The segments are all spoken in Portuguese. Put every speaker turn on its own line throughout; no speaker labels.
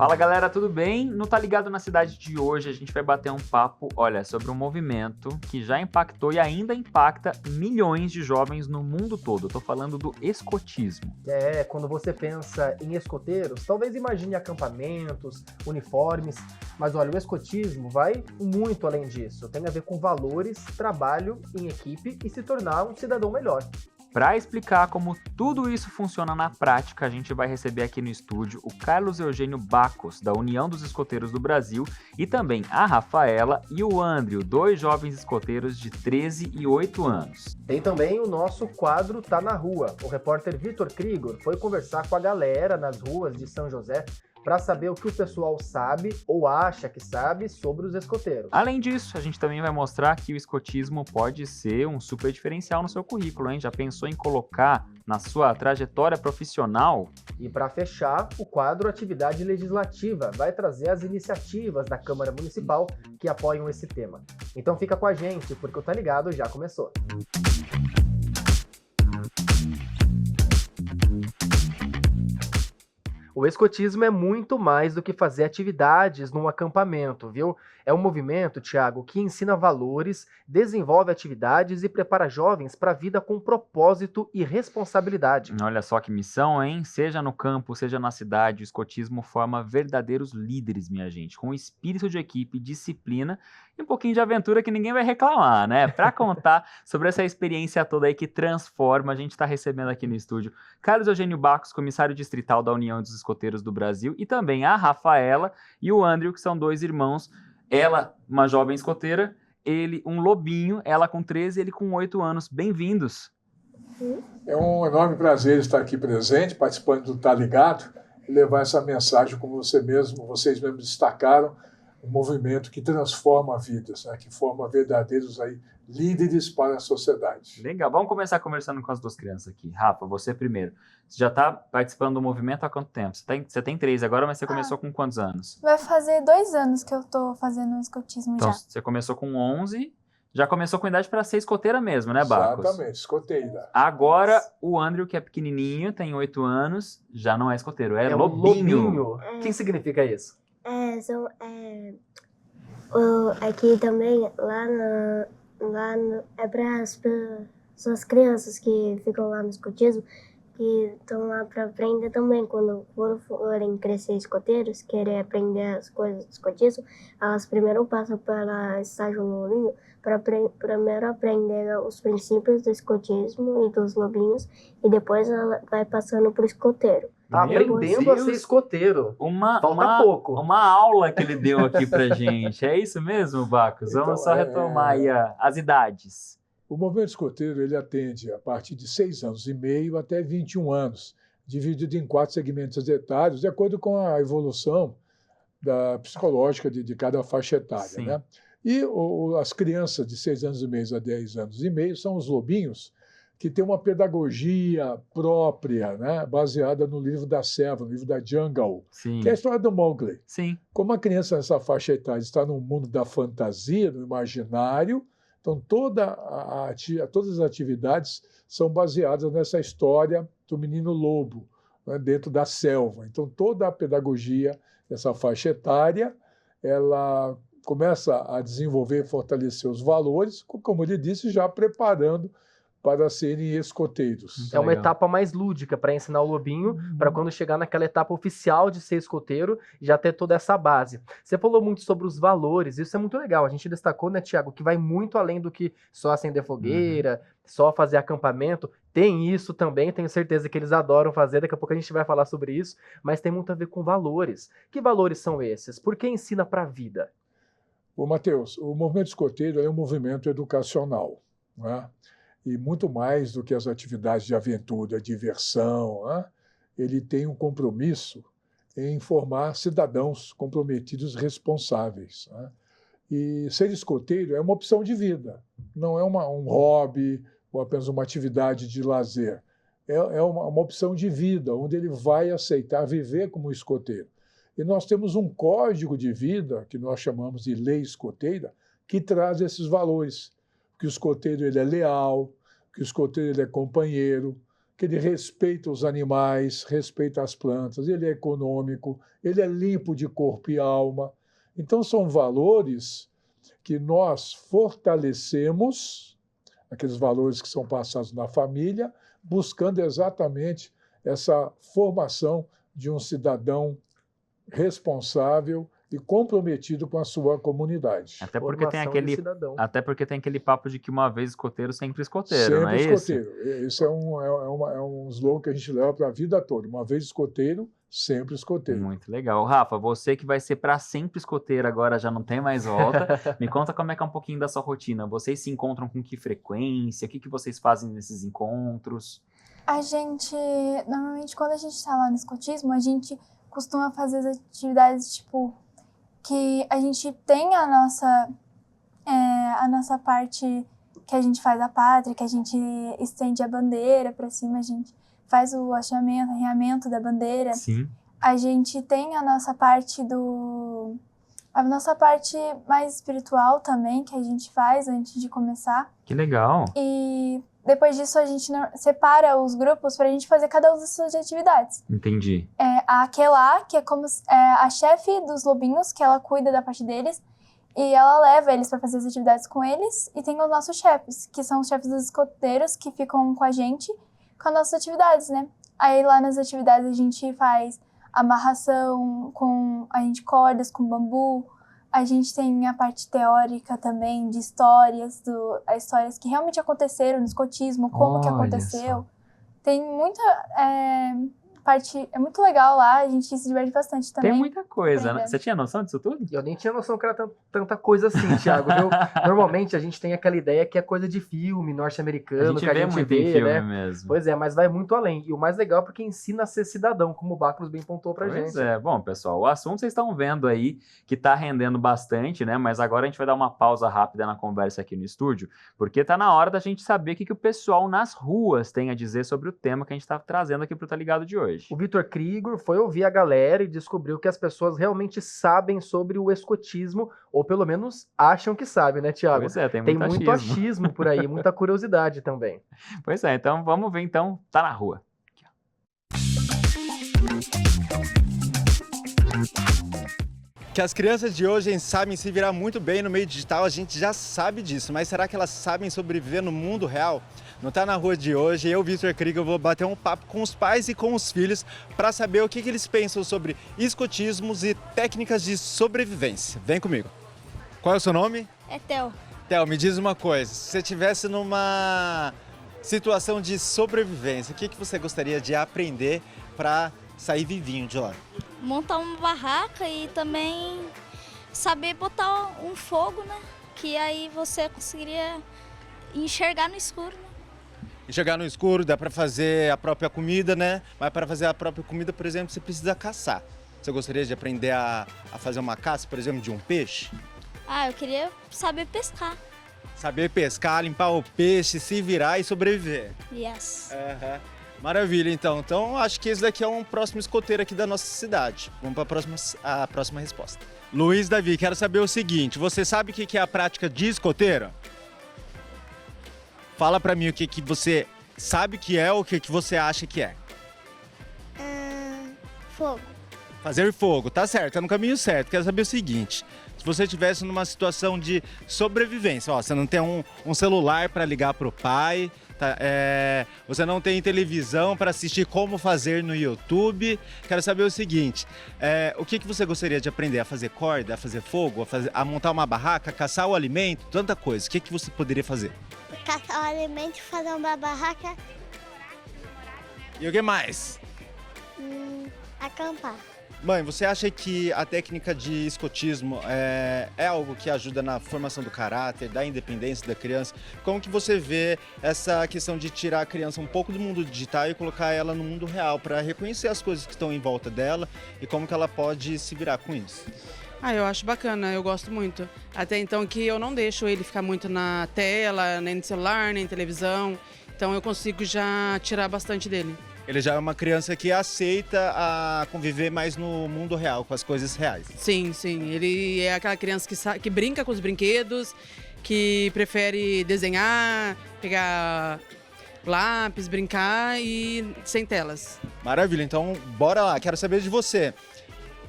Fala galera, tudo bem? No Tá Ligado na Cidade de hoje a gente vai bater um papo, olha, sobre um movimento que já impactou e ainda impacta milhões de jovens no mundo todo. Eu tô falando do escotismo.
Quando você pensa em escoteiros, talvez imagine acampamentos, uniformes, mas olha, o escotismo vai muito além disso. Tem a ver com valores, trabalho em equipe e se tornar um cidadão melhor.
Para explicar como tudo isso funciona na prática, a gente vai receber aqui no estúdio o Carlos Eugênio Bacos, da União dos Escoteiros do Brasil, e também a Rafaela e o Andrew, dois jovens escoteiros de 13 e 8 anos.
Tem também o nosso quadro Tá na Rua. O repórter Vitor Krigor foi conversar com a galera nas ruas de São José para saber o que o pessoal sabe ou acha que sabe sobre os escoteiros.
Além disso, a gente também vai mostrar que o escotismo pode ser um super diferencial no seu currículo, hein? Já pensou em colocar na sua trajetória profissional?
E para fechar, o quadro Atividade Legislativa vai trazer as iniciativas da Câmara Municipal que apoiam esse tema. Então fica com a gente, porque o Tá Ligado já começou. O escotismo é muito mais do que fazer atividades num acampamento, viu? É um movimento, Thiago, que ensina valores, desenvolve atividades e prepara jovens para a vida com propósito e responsabilidade.
Olha só que missão, hein? Seja no campo, seja na cidade, o escotismo forma verdadeiros líderes, minha gente, com espírito de equipe, disciplina e um pouquinho de aventura que ninguém vai reclamar, né? Para contar sobre essa experiência toda aí que transforma, a gente está recebendo aqui no estúdio Carlos Eugênio Bacos, comissário distrital da União dos Escoteiros do Brasil, e também a Rafaela e o Andrew, que são dois irmãos. Ela, uma jovem escoteira, ele, um lobinho, ela com 13, ele com 8 anos. Bem-vindos!
É um enorme prazer estar aqui presente, participando do Tá Ligado, e levar essa mensagem, como vocês mesmos destacaram, um movimento que transforma vidas, né, que forma verdadeiros líderes para a sociedade.
Legal, vamos começar conversando com as duas crianças aqui. Rafa, você primeiro. Você já está participando do movimento há quanto tempo? Você tem 3 agora, mas você começou com quantos anos?
Vai fazer 2 anos que eu tô fazendo escotismo
Então,
já.
você começou com 11, já começou com idade para ser escoteira mesmo, né, Bacos?
Exatamente, escoteira.
Agora, o Andrew, que é pequenininho, tem 8 anos, já não é escoteiro, é
um
lobinho.
O que significa isso?
Aqui também, é para as crianças que ficam lá no escotismo, que estão lá para aprender também. Quando forem crescer escoteiros, querer aprender as coisas do escotismo, elas primeiro passam pela estágio lobinho para primeiro aprender os princípios do escotismo e dos lobinhos, e depois ela vai passando para o escoteiro.
Tá aprendendo a ser escoteiro. Falta pouco.
Uma aula que ele deu aqui pra gente. É isso mesmo, Bacos? Vamos
Então,
só retomar aí as idades.
O movimento escoteiro ele atende a partir de 6 anos e meio até 21 anos, dividido em 4 segmentos etários, de acordo com a evolução psicológica de cada faixa etária.
Sim.
Né? E as crianças de 6 anos e meio a 10 anos e meio são os lobinhos, que tem uma pedagogia própria, né, baseada no livro da Selva, no livro da Jungle,
Sim.
que é a história do Mowgli.
Sim.
Como a criança nessa faixa etária está no mundo da fantasia, no imaginário, então todas as atividades são baseadas nessa história do menino lobo, né, dentro da selva. Então toda a pedagogia dessa faixa etária, ela começa a desenvolver e fortalecer os valores, como ele disse, já preparando para serem escoteiros.
É uma etapa mais lúdica para ensinar o lobinho, para quando chegar naquela etapa oficial de ser escoteiro, já ter toda essa base. Você falou muito sobre os valores, isso é muito legal. A gente destacou, né, Thiago, que vai muito além do que só acender fogueira, só fazer acampamento. Tem isso também, tenho certeza que eles adoram fazer, daqui a pouco a gente vai falar sobre isso, mas tem muito a ver com valores. Que valores são esses? Por que ensina para a vida?
Ô, Matheus, o movimento escoteiro é um movimento educacional, né? E muito mais do que as atividades de aventura, diversão, né? Ele tem um compromisso em formar cidadãos comprometidos responsáveis, né? E ser escoteiro é uma opção de vida, não é um hobby ou apenas uma atividade de lazer. É uma opção de vida, onde ele vai aceitar viver como escoteiro. E nós temos um código de vida, que nós chamamos de lei escoteira, que traz esses valores. Que o escoteiro ele é leal, que o escoteiro ele é companheiro, que ele respeita os animais, respeita as plantas, ele é econômico, ele é limpo de corpo e alma. Então, são valores que nós fortalecemos, aqueles valores que são passados na família, buscando exatamente essa formação de um cidadão responsável e comprometido com a sua comunidade.
Até porque tem
Formação de
aquele,
cidadão.
até porque tem aquele papo de que uma vez escoteiro, sempre escoteiro, não é
Sempre
isso?
escoteiro. Isso é um slogan que a gente leva para a vida toda. Uma vez escoteiro, sempre escoteiro.
Muito legal. Rafa, você que vai ser para sempre escoteiro agora, já não tem mais volta. Me conta como é que é um pouquinho da sua rotina. Vocês se encontram com que frequência? O que vocês fazem nesses encontros?
A gente, normalmente, quando a gente tá lá no escotismo, a gente costuma fazer as atividades, tipo, que a gente tem a nossa parte que a gente faz a pátria, que a gente estende a bandeira pra cima, a gente faz o hasteamento, arreamento da bandeira.
Sim.
A gente tem a nossa parte mais espiritual também, que a gente faz antes de começar.
Que legal.
E depois disso a gente separa os grupos pra gente fazer cada uma das suas atividades.
Entendi.
A Aquelá, que é como a chefe dos lobinhos, que ela cuida da parte deles, e ela leva eles pra fazer as atividades com eles. E tem os nossos chefes, que são os chefes dos escoteiros, que ficam com a gente, com as nossas atividades, né? Aí lá nas atividades a gente faz amarração, a gente cordas com bambu. A gente tem a parte teórica também de histórias, as histórias que realmente aconteceram no escotismo, como que
Olha
aconteceu.
só.
Tem muita parte, é muito legal lá, a gente se diverte bastante também.
Tem muita coisa, né?
Aprendendo.
Você tinha noção disso tudo?
Eu nem tinha noção que era tanta coisa assim, Thiago. Viu? Normalmente a gente tem aquela ideia que é coisa de filme
A
norte-americano,
gente
que a
vê
gente
muito
vê,
em filme
né?
mesmo.
Pois é, mas vai muito além. E o mais legal é porque ensina a ser cidadão, como o Bacros bem pontuou pra
Pois
gente.
é. Bom, pessoal, o assunto vocês estão vendo aí que tá rendendo bastante, né? Mas agora a gente vai dar uma pausa rápida na conversa aqui no estúdio, porque tá na hora da gente saber o que o pessoal nas ruas tem a dizer sobre o tema que a gente tá trazendo aqui pro Tá Ligado de hoje.
O Vitor Krieger foi ouvir a galera e descobriu que as pessoas realmente sabem sobre o escotismo, ou pelo menos acham que sabem, né, Thiago?
Pois é, tem
Tem
muito
muito
achismo.
achismo por aí, muita curiosidade também.
Pois é, então vamos ver então, tá na rua.
Que as crianças de hoje sabem se virar muito bem no meio digital, a gente já sabe disso, mas será que elas sabem sobreviver no mundo real? Não Tá na Rua de hoje, eu, Vitor Krieger, vou bater um papo com os pais e com os filhos para saber o que eles pensam sobre escotismos e técnicas de sobrevivência. Vem comigo. Qual é o seu nome?
É Theo.
Theo, me diz uma coisa, se você estivesse numa situação de sobrevivência, o que você gostaria de aprender para sair vivinho de lá?
Montar uma barraca e também saber botar um fogo, né? Que aí você conseguiria enxergar no escuro, né?
Enxergar no escuro, dá para fazer a própria comida, né? Mas para fazer a própria comida, por exemplo, você precisa caçar. Você gostaria de aprender a fazer uma caça, por exemplo, de um peixe?
Ah, eu queria saber pescar.
Saber pescar, limpar o peixe, se virar e sobreviver.
Yes.
Maravilha, então. Então, acho que esse daqui é um próximo escoteiro aqui da nossa cidade. Vamos para a próxima resposta. Luiz Davi, quero saber o seguinte, você sabe o que é a prática de escoteiro? Fala para mim o que você sabe que é ou o que você acha que é.
Fogo.
Fazer fogo, tá certo, tá no caminho certo. Quero saber o seguinte, se você estivesse numa situação de sobrevivência, ó, você não tem um celular para ligar pro pai, tá, você não tem televisão para assistir como fazer no YouTube, quero saber o seguinte, o que você gostaria de aprender? A fazer corda, a fazer fogo, a montar uma barraca, a caçar o alimento, tanta coisa. O que você poderia fazer?
Caçar o alimento, fazer uma barraca,
E o que mais?
acampar.
Mãe, você acha que a técnica de escotismo é algo que ajuda na formação do caráter, da independência da criança? Como que você vê essa questão de tirar a criança um pouco do mundo digital e colocar ela no mundo real, para reconhecer as coisas que estão em volta dela e como que ela pode se virar com isso?
Eu acho bacana, eu gosto muito. Até então que eu não deixo ele ficar muito na tela, nem no celular, nem televisão. Então eu consigo já tirar bastante dele.
Ele já é uma criança que aceita a conviver mais no mundo real, com as coisas reais.
Sim, sim. Ele é aquela criança que brinca com os brinquedos, que prefere desenhar, pegar lápis, brincar e sem telas.
Maravilha, então bora lá, quero saber de você.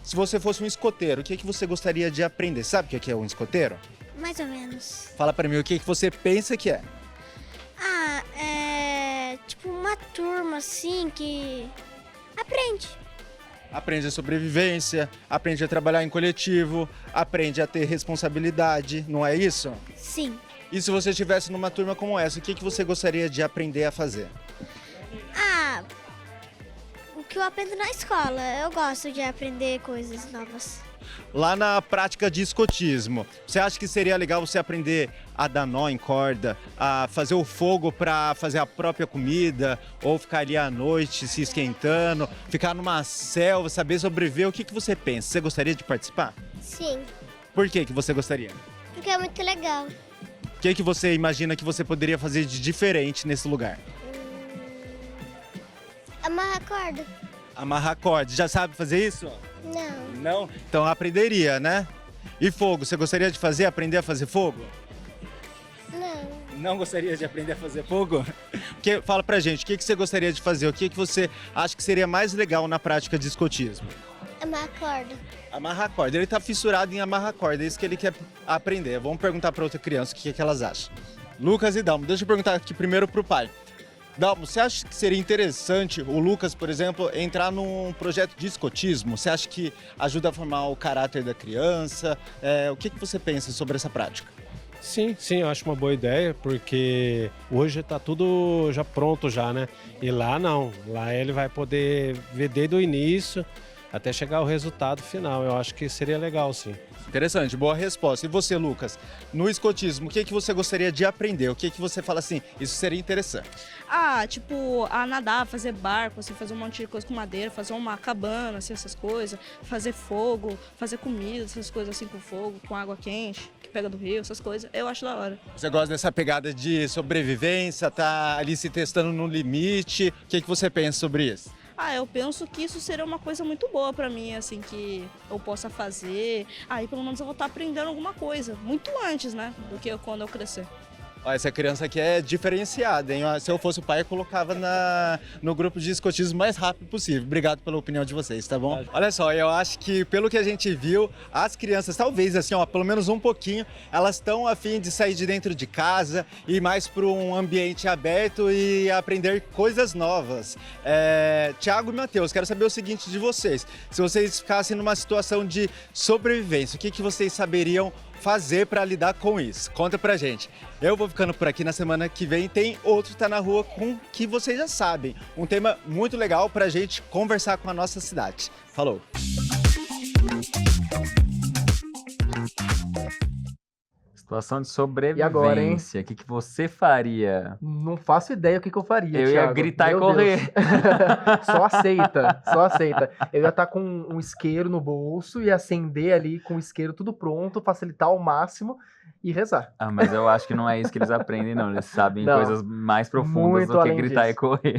Se você fosse um escoteiro, o que você gostaria de aprender? Sabe o que é um escoteiro?
Mais ou menos.
Fala pra mim o que você pensa que é.
Ah, é tipo uma turma assim que aprende.
Aprende a sobrevivência, aprende a trabalhar em coletivo, aprende a ter responsabilidade, não é isso?
Sim.
E se você estivesse numa turma como essa, o que você gostaria de aprender a fazer?
Ah, o que eu aprendo na escola. Eu gosto de aprender coisas novas.
Lá na prática de escotismo, você acha que seria legal você aprender a dar nó em corda, a fazer o fogo para fazer a própria comida, ou ficar ali à noite se esquentando, ficar numa selva, saber sobreviver? O que você pensa? Você gostaria de participar?
Sim,
Por que você gostaria?
porque é muito legal.
O que você imagina que você poderia fazer de diferente nesse lugar?
Amarrar corda?
Amarrar corda. Já sabe fazer isso?
Não.
Não? Então aprenderia, né? E fogo, você gostaria de fazer, aprender a fazer fogo?
Não.
Não gostaria de aprender a fazer fogo? Fala pra gente, o que você gostaria de fazer? O que você acha que seria mais legal na prática de escotismo?
Amarrar corda.
Amarrar corda. Ele tá fissurado em amarrar corda, é isso que ele quer aprender. Vamos perguntar pra outra criança o que elas acham. Lucas e Dalmo, deixa eu perguntar aqui primeiro pro pai. Dalmo, você acha que seria interessante o Lucas, por exemplo, entrar num projeto de escotismo? Você acha que ajuda a formar o caráter da criança? O que você pensa sobre essa prática?
Sim, eu acho uma boa ideia, porque hoje está tudo já pronto já, né? E lá não, lá ele vai poder ver desde o início até chegar ao resultado final. Eu acho que seria legal, sim.
Interessante, boa resposta. E você, Lucas, no escotismo, o que você gostaria de aprender? O que você fala assim, isso seria interessante?
Ah, tipo, a nadar, fazer barco, assim, fazer um monte de coisa com madeira, fazer uma cabana, assim, essas coisas, fazer fogo, fazer comida, essas coisas assim com fogo, com água quente, que pega do rio, essas coisas, eu acho da hora.
Você gosta dessa pegada de sobrevivência, tá ali se testando no limite? O que você pensa sobre isso?
Ah, eu penso que isso seria uma coisa muito boa pra mim, assim, que eu possa fazer. Aí pelo menos eu vou estar aprendendo alguma coisa, muito antes, né, do que quando eu crescer.
Ó, essa criança aqui é diferenciada, hein? Se eu fosse o pai, eu colocava no grupo de escotismo o mais rápido possível. Obrigado pela opinião de vocês, tá bom? Olha só, eu acho que pelo que a gente viu, as crianças, talvez assim, ó, pelo menos um pouquinho, elas estão a fim de sair de dentro de casa e ir mais para um ambiente aberto e aprender coisas novas. Tiago e Matheus, quero saber o seguinte de vocês. Se vocês ficassem numa situação de sobrevivência, o que vocês saberiam fazer para lidar com isso? Conta pra gente. Eu vou ficando por aqui, na semana que vem tem outro Tá Na Rua com que vocês já sabem. Um tema muito legal pra gente conversar com a nossa cidade. Falou!
Situação de sobrevivência.
E agora, hein?
O que você faria?
Não faço ideia o que eu faria,
Eu ia
Thiago.
gritar
Meu
e correr.
Deus. Só aceita, só aceita. Eu ia estar com um isqueiro no bolso e acender ali com o isqueiro tudo pronto, facilitar ao máximo e rezar.
Ah, mas eu acho que não é isso que eles aprendem, não. Eles sabem
Não.
coisas mais profundas
Muito
do que
além
gritar e
disso.
correr.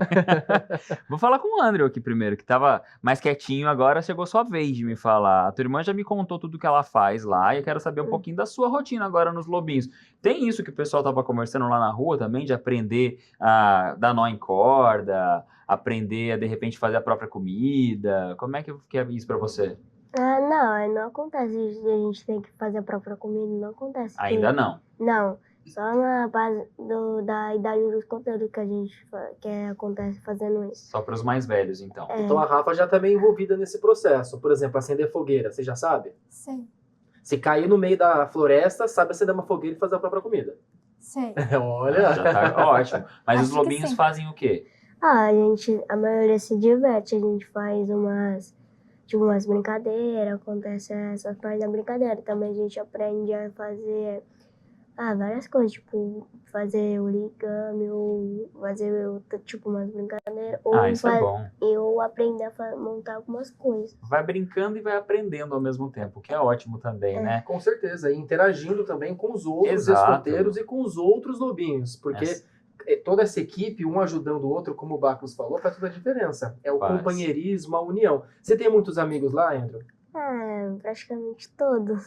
Vou falar com o Andrew aqui primeiro, que tava mais quietinho agora, chegou sua vez de me falar. A tua irmã já me contou tudo que ela faz lá e eu quero saber um pouquinho da sua rotina agora nos Lobinhos. Tem isso que o pessoal tava conversando lá na rua também, de aprender a dar nó em corda, aprender a, de repente, fazer a própria comida? Como é que é isso pra você?
Ah, não acontece de a gente ter que fazer a própria comida, não acontece.
Ainda não.
Não, só na base da idade dos escoteiros que a gente acontece fazendo isso.
Só para os mais velhos, então.
Então a Rafa já tá meio envolvida nesse processo. Por exemplo, acender fogueira, você já sabe?
Sei,
Se cair no meio da floresta, sabe acender uma fogueira e fazer a própria comida.
sei.
Olha!
Já tá ótimo. Mas
Acho
os
que
lobinhos
sim.
fazem o quê?
A maioria se diverte, a gente faz umas brincadeiras, acontece essas partes da brincadeira. Também a gente aprende a fazer várias coisas, tipo fazer origami, ou fazer tipo umas brincadeiras,
Isso é bom.
ou aprender a montar algumas coisas.
Vai brincando e vai aprendendo ao mesmo tempo, o que é ótimo também, né?
Com certeza, e interagindo também com os outros
Exato.
escoteiros e com os outros lobinhos, porque toda essa equipe, um ajudando o outro, como o Bacos falou, faz toda a diferença. É o
Faz.
companheirismo, a união. Você tem muitos amigos lá, Andrew?
Praticamente todos.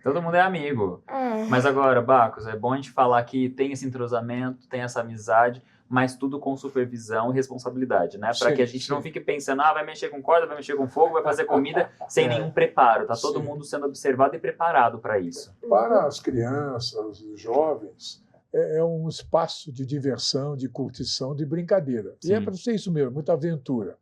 Todo mundo é amigo. Mas agora, Bacos, é bom a gente falar que tem esse entrosamento, tem essa amizade, mas tudo com supervisão e responsabilidade, né? Para
Sim,
que a gente não
sim.
fique pensando, vai mexer com corda, vai mexer com fogo, vai fazer comida sem nenhum preparo. Tá todo
Sim.
mundo sendo observado e preparado para isso.
Para as crianças e jovens, é um espaço de diversão, de curtição, de brincadeira. E é
Sim.
para ser isso mesmo, muita aventura.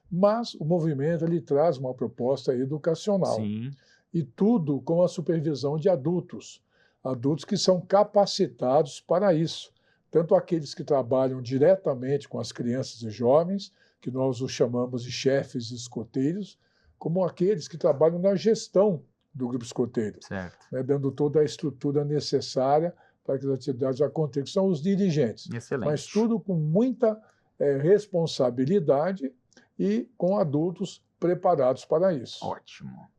Mas o movimento ele traz uma proposta educacional.
Sim,
E tudo com a supervisão de adultos. Adultos que são capacitados para isso. Tanto aqueles que trabalham diretamente com as crianças e jovens, que nós os chamamos de chefes escoteiros, como aqueles que trabalham na gestão do grupo escoteiro,
certo.
né, dando toda a estrutura necessária para que as atividades aconteçam. São os dirigentes.
Excelente.
Mas tudo com muita responsabilidade e com adultos preparados para isso.
Ótimo.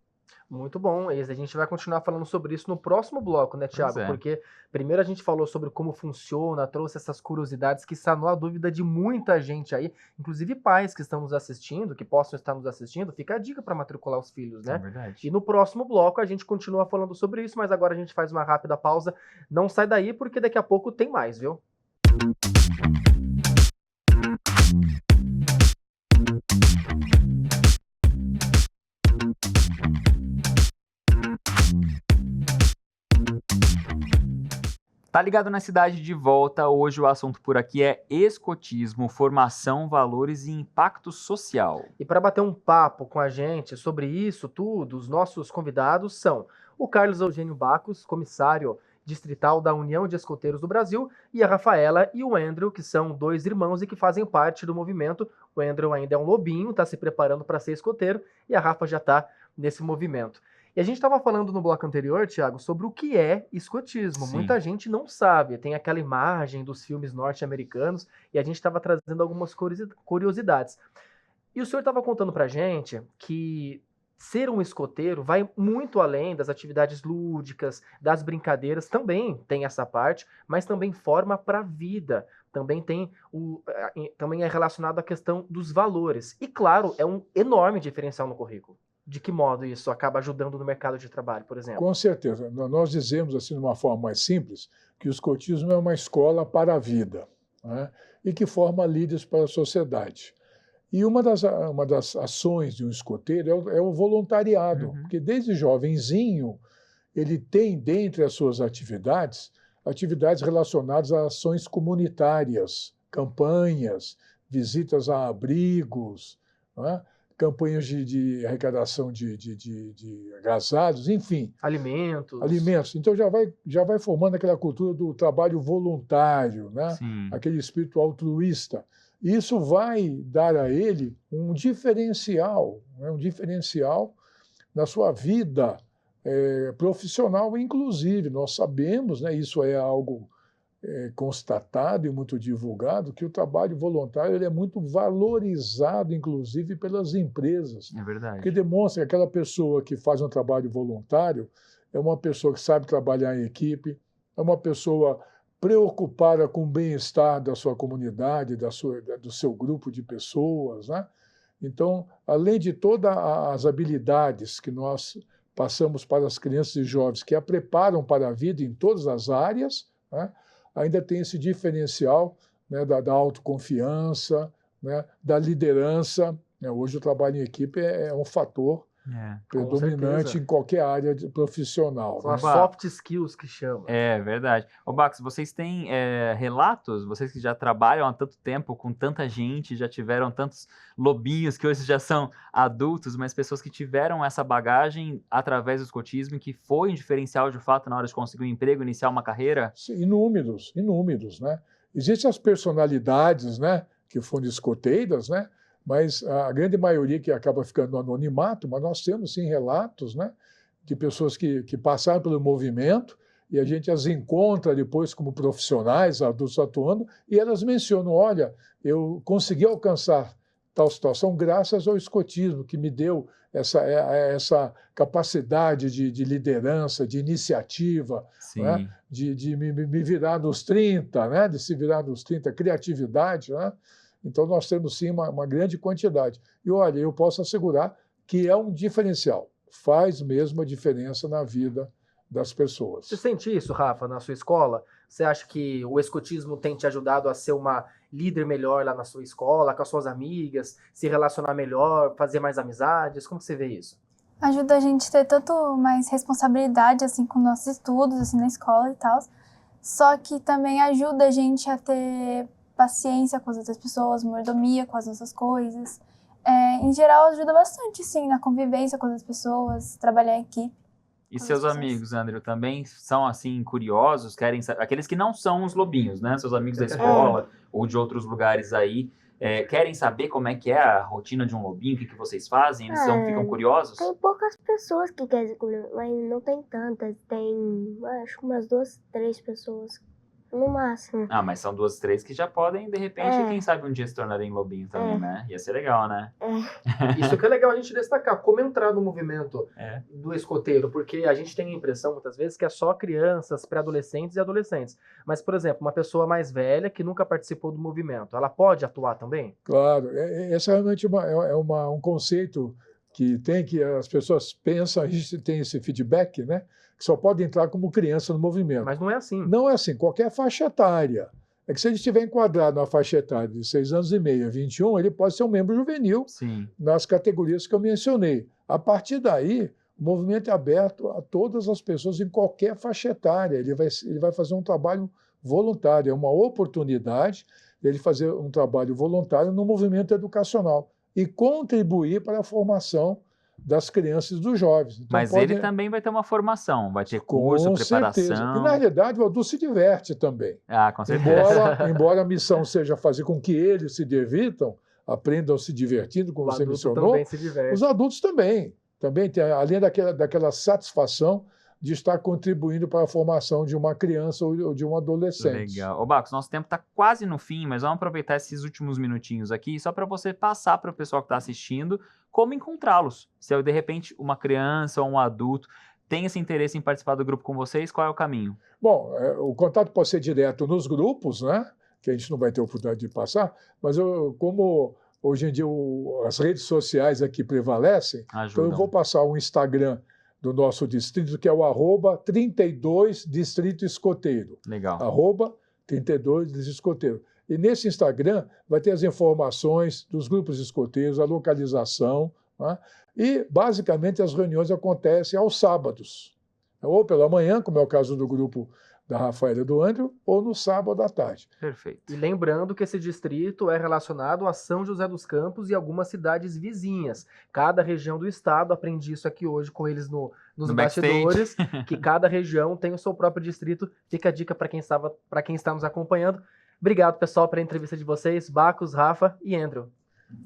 Muito bom. E a gente vai continuar falando sobre isso no próximo bloco, né, Thiago?
é.
Porque primeiro a gente falou sobre como funciona, trouxe essas curiosidades que sanou a dúvida de muita gente aí, inclusive pais que estão nos assistindo, que possam estar nos assistindo. Fica a dica para matricular os filhos,
É
né?
verdade.
E no próximo bloco a gente continua falando sobre isso, mas agora a gente faz uma rápida pausa. Não sai daí porque daqui a pouco tem mais, viu?
Tá ligado na cidade de volta. Hoje o assunto por aqui é escotismo, formação, valores e impacto social.
E para bater um papo com a gente sobre isso tudo, os nossos convidados são o Carlos Eugênio Bacos, comissário distrital da União de Escoteiros do Brasil, e a Rafaela e o Andrew, que são dois irmãos e que fazem parte do movimento. O Andrew ainda é um lobinho, está se preparando para ser escoteiro, e a Rafa já está nesse movimento. E a gente estava falando no bloco anterior, Thiago, sobre o que é escotismo.
Sim.
Muita gente não sabe, tem aquela imagem dos filmes norte-americanos, e a gente estava trazendo algumas curiosidades. E o senhor estava contando pra gente que ser um escoteiro vai muito além das atividades lúdicas, das brincadeiras, também tem essa parte, mas também forma para a vida. Também também é relacionado à questão dos valores. E claro, é um enorme diferencial no currículo. De que modo isso acaba ajudando no mercado de trabalho, por exemplo?
Com certeza. Nós dizemos, assim, de uma forma mais simples, que o escotismo é uma escola para a vida, né? E que forma líderes para a sociedade. E uma das ações de um escoteiro é o voluntariado, porque desde jovenzinho ele tem, dentre as suas atividades relacionadas a ações comunitárias, campanhas, visitas a abrigos, né? Campanhas de arrecadação de agasalhos, enfim.
Alimentos.
Então já vai formando aquela cultura do trabalho voluntário, né?
Sim.
Aquele espírito altruísta. E isso vai dar a ele um diferencial, né? Um diferencial na sua vida profissional, inclusive. Nós sabemos, né? Isso é algo constatado e muito divulgado, que o trabalho voluntário ele é muito valorizado, inclusive, pelas empresas.
É verdade.
Porque demonstra que aquela pessoa que faz um trabalho voluntário é uma pessoa que sabe trabalhar em equipe, é uma pessoa preocupada com o bem-estar da sua comunidade, do seu grupo de pessoas, né? Então, além de todas as habilidades que nós passamos para as crianças e jovens, que a preparam para a vida em todas as áreas, né? Ainda tem esse diferencial, né, da autoconfiança, né, da liderança. Né? Hoje o trabalho em equipe é um fator predominante em qualquer área profissional.
São
Né?
as soft skills que chamam.
É verdade. Ô, Bacos, vocês têm relatos? Vocês que já trabalham há tanto tempo com tanta gente, já tiveram tantos lobinhos que hoje já são adultos, mas pessoas que tiveram essa bagagem através do escotismo e que foi um diferencial de fato na hora de conseguir um emprego, iniciar uma carreira?
Sim, inúmeros, né? Existem as personalidades, né, que foram escoteiras, né? Mas a grande maioria que acaba ficando no anonimato, mas nós temos sim relatos, né, de pessoas que passaram pelo movimento e a gente as encontra depois como profissionais, adultos atuando, e elas mencionam, olha, eu consegui alcançar tal situação graças ao escotismo, que me deu essa capacidade de liderança, de iniciativa, né, de me virar nos 30, né, de se virar nos 30, criatividade, né? Então, nós temos, sim, uma grande quantidade. E, olha, eu posso assegurar que é um diferencial. Faz mesmo a diferença na vida das pessoas.
Você sente isso, Rafa, na sua escola? Você acha que o escotismo tem te ajudado a ser uma líder melhor lá na sua escola, com as suas amigas, se relacionar melhor, fazer mais amizades? Como que você vê isso?
Ajuda a gente a ter tanto mais responsabilidade, assim, com nossos estudos, assim, na escola e tal. Só que também ajuda a gente a ter paciência com as outras pessoas, mordomia com as nossas coisas. Em geral, ajuda bastante, sim, na convivência com as pessoas, trabalhar em equipe.
E
Com
seus
as pessoas.
amigos, Andrew, também são, assim, curiosos, querem saber, aqueles que não são os lobinhos, né? Seus amigos da escola ou de outros lugares aí, querem saber como é que é a rotina de um lobinho, o que vocês fazem? Eles ficam curiosos?
Tem poucas pessoas que querem ser comigo, mas não tem tantas. Tem, acho que umas 2, 3 pessoas, no máximo.
Ah, mas são 2, 3 que já podem, de repente, quem sabe um dia se tornarem lobinho também, né? Ia ser legal, né?
Isso que é legal a gente destacar, como entrar no movimento do escoteiro, porque a gente tem a impressão, muitas vezes, que é só crianças, pré-adolescentes e adolescentes. Mas, por exemplo, uma pessoa mais velha que nunca participou do movimento, ela pode atuar também?
Claro, esse é realmente um conceito que as pessoas pensam, a gente tem esse feedback, né? Que só pode entrar como criança no movimento.
Mas não é assim.
Não é assim, qualquer faixa etária. É que se ele estiver enquadrado na faixa etária de 6 anos e meio a 21, ele pode ser um membro juvenil
Sim.
nas categorias que eu mencionei. A partir daí, o movimento é aberto a todas as pessoas em qualquer faixa etária. Ele vai fazer um trabalho voluntário, é uma oportunidade dele fazer um trabalho voluntário no movimento educacional e contribuir para a formação das crianças e dos jovens. Então,
Mas ele também vai ter uma formação, vai ter curso,
com
preparação.
certeza. E, na realidade, o adulto se diverte também.
Ah, com certeza.
Embora a missão seja fazer com que eles se divirtam, aprendam se divertindo, como você mencionou,
também se diverte.
os adultos também tem, além daquela satisfação de estar contribuindo para a formação de uma criança ou de um adolescente.
Legal. Ô, Bacos, nosso tempo está quase no fim, mas vamos aproveitar esses últimos minutinhos aqui só para você passar para o pessoal que está assistindo como encontrá-los. Se de repente uma criança ou um adulto tem esse interesse em participar do grupo com vocês, qual é o caminho?
Bom, o contato pode ser direto nos grupos, né? Que a gente não vai ter oportunidade de passar, mas como hoje em dia as redes sociais aqui prevalecem, então eu vou passar o Instagram do nosso distrito, que é o @32 Distrito Escoteiro.
Legal.
@32 Distrito Escoteiro. E nesse Instagram vai ter as informações dos grupos escoteiros, a localização, né? E, basicamente, as reuniões acontecem aos sábados, ou pela manhã, como é o caso do grupo da Rafaela e do Andrew, ou no sábado à tarde.
Perfeito.
E lembrando que esse distrito é relacionado a São José dos Campos e algumas cidades vizinhas. Cada região do estado, aprendi isso aqui hoje com eles nos bastidores, que cada região tem o seu próprio distrito. Fica a dica para quem está nos acompanhando. Obrigado, pessoal, pela entrevista de vocês, Bacos, Rafa e Andrew.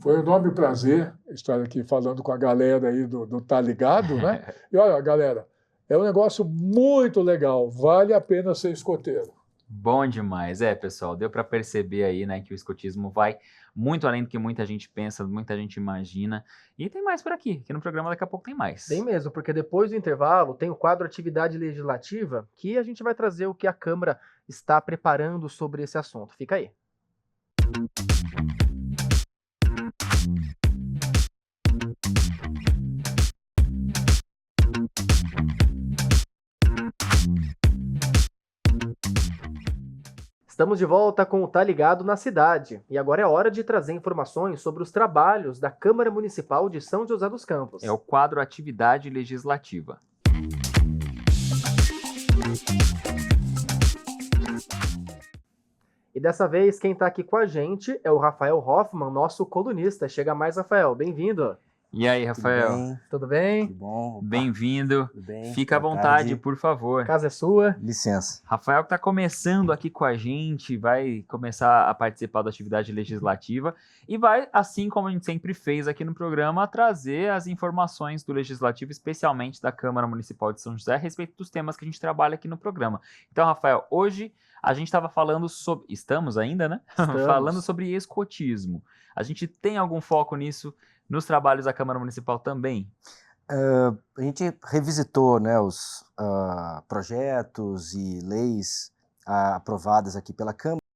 Foi um enorme prazer estar aqui falando com a galera aí do Tá Ligado, né? E olha, galera, é um negócio muito legal, vale a pena ser escoteiro.
Bom demais, pessoal, deu para perceber aí, né, que o escotismo vai muito além do que muita gente pensa, muita gente imagina, e tem mais por aqui, que no programa daqui a pouco tem mais.
Tem mesmo, porque depois do intervalo tem o quadro Atividade Legislativa, que a gente vai trazer o que a Câmara está preparando sobre esse assunto. Fica aí. Estamos de volta com o Tá Ligado na Cidade. E agora é hora de trazer informações sobre os trabalhos da Câmara Municipal de São José dos Campos.
É o quadro Atividade Legislativa.
E dessa vez, quem está aqui com a gente é o Rafael Hoffman, nosso colunista. Chega mais, Rafael. Bem-vindo.
E aí, Rafael?
Tudo bem?
Tudo bom?
Bem-vindo.
Tudo bem?
Fica à
Boa
vontade,
tarde.
por favor.
A casa é sua.
Licença.
Rafael que está começando aqui com a gente, vai começar a participar da atividade legislativa e vai, assim como a gente sempre fez aqui no programa, trazer as informações do Legislativo, especialmente da Câmara Municipal de São José, a respeito dos temas que a gente trabalha aqui no programa. Então, Rafael, hoje a gente estava falando sobre... Estamos ainda, né? Falando sobre escotismo. A gente tem algum foco nisso nos trabalhos da Câmara Municipal também?
A gente revisitou, né, os projetos e leis aprovadas aqui pela Câmara.